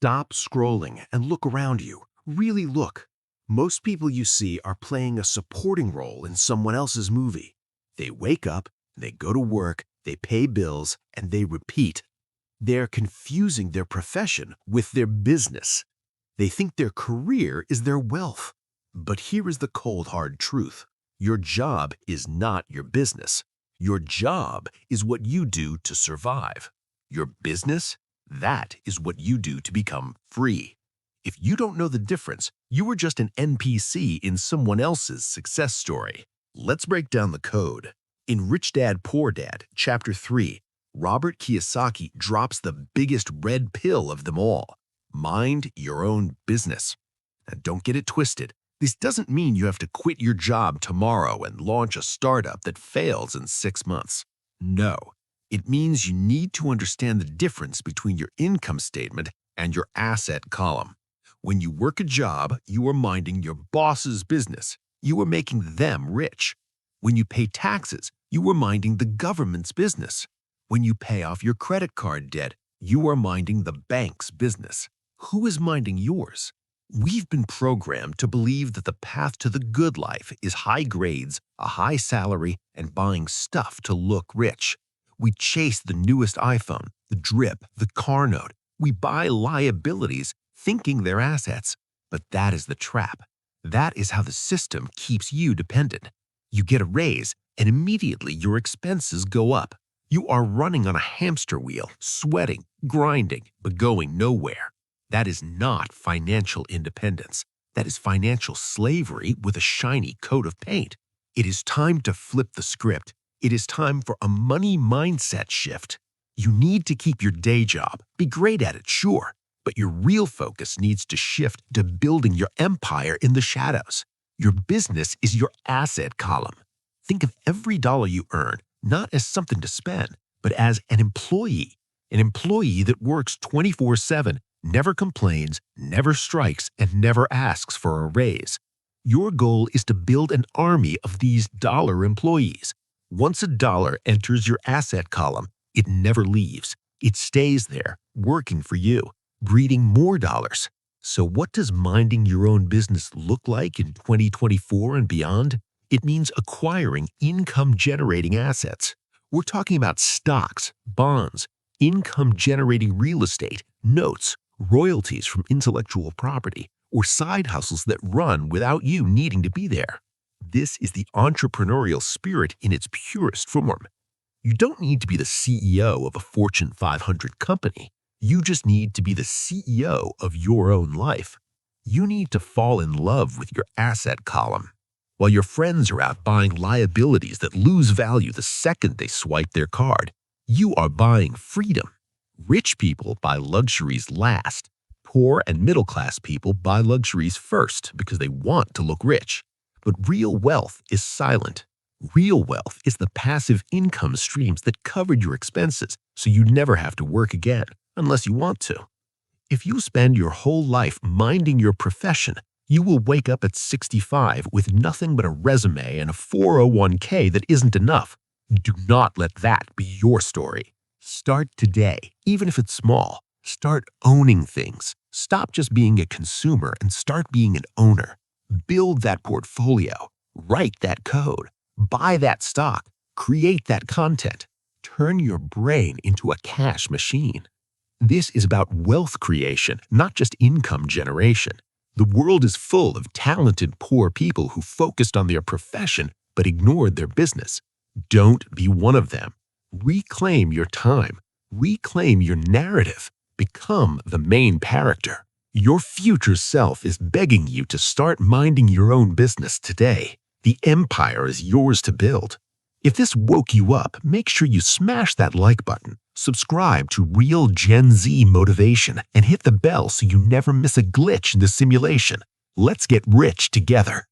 Stop scrolling and look around you. Really look. Most people you see are playing a supporting role in someone else's movie. They wake up, they go to work, they pay bills, and they repeat. They're confusing their profession with their business. They think their career is their wealth. But here is the cold, hard truth. Your job is not your business. Your job is what you do to survive. Your business, that is what you do to become free. If you don't know the difference, you are just an NPC in someone else's success story. Let's break down the code. In Rich Dad, Poor Dad, Chapter 3, Robert Kiyosaki drops the biggest red pill of them all. Mind your own business. Now, don't get it twisted. This doesn't mean you have to quit your job tomorrow and launch a startup that fails in 6 months. No, it means you need to understand the difference between your income statement and your asset column. When you work a job, you are minding your boss's business. You are making them rich. When you pay taxes, you are minding the government's business. When you pay off your credit card debt, you are minding the bank's business. Who is minding yours? We've been programmed to believe that the path to the good life is high grades, a high salary, and buying stuff to look rich. We chase the newest iPhone, the drip, the car note. We buy liabilities thinking they're assets. But that is the trap. That is how the system keeps you dependent. You get a raise, and immediately your expenses go up. You are running on a hamster wheel, sweating, grinding, but going nowhere. That is not financial independence. That is financial slavery with a shiny coat of paint. It is time to flip the script. It is time for a money mindset shift. You need to keep your day job. Be great at it, sure. But your real focus needs to shift to building your empire in the shadows. Your business is your asset column. Think of every dollar you earn not as something to spend, but as an employee that works 24/7, never complains, never strikes, and never asks for a raise. Your goal is to build an army of these dollar employees. Once a dollar enters your asset column, it never leaves. It stays there, working for you, breeding more dollars. So what does minding your own business look like in 2024 and beyond? It means acquiring income-generating assets. We're talking about stocks, bonds, income-generating real estate, notes, royalties from intellectual property, or side hustles that run without you needing to be there. This is the entrepreneurial spirit in its purest form. You don't need to be the CEO of a Fortune 500 company. You just need to be the CEO of your own life. You need to fall in love with your asset column. While your friends are out buying liabilities that lose value the second they swipe their card, you are buying freedom. Rich people buy luxuries last. Poor and middle-class people buy luxuries first because they want to look rich. But real wealth is silent. Real wealth is the passive income streams that covered your expenses so you never have to work again, unless you want to. If you spend your whole life minding your profession, you will wake up at 65 with nothing but a resume and a 401k that isn't enough. Do not let that be your story. Start today, even if it's small. Start owning things. Stop just being a consumer and start being an owner. Build that portfolio. Write that code. Buy that stock. Create that content. Turn your brain into a cash machine. This is about wealth creation, not just income generation. The world is full of talented poor people who focused on their profession but ignored their business. Don't be one of them. Reclaim your time. Reclaim your narrative. Become the main character. Your future self is begging you to start minding your own business today. The empire is yours to build. If this woke you up, make sure you smash that like button, subscribe to Real Gen Z Motivation, and hit the bell so you never miss a glitch in the simulation. Let's get rich together.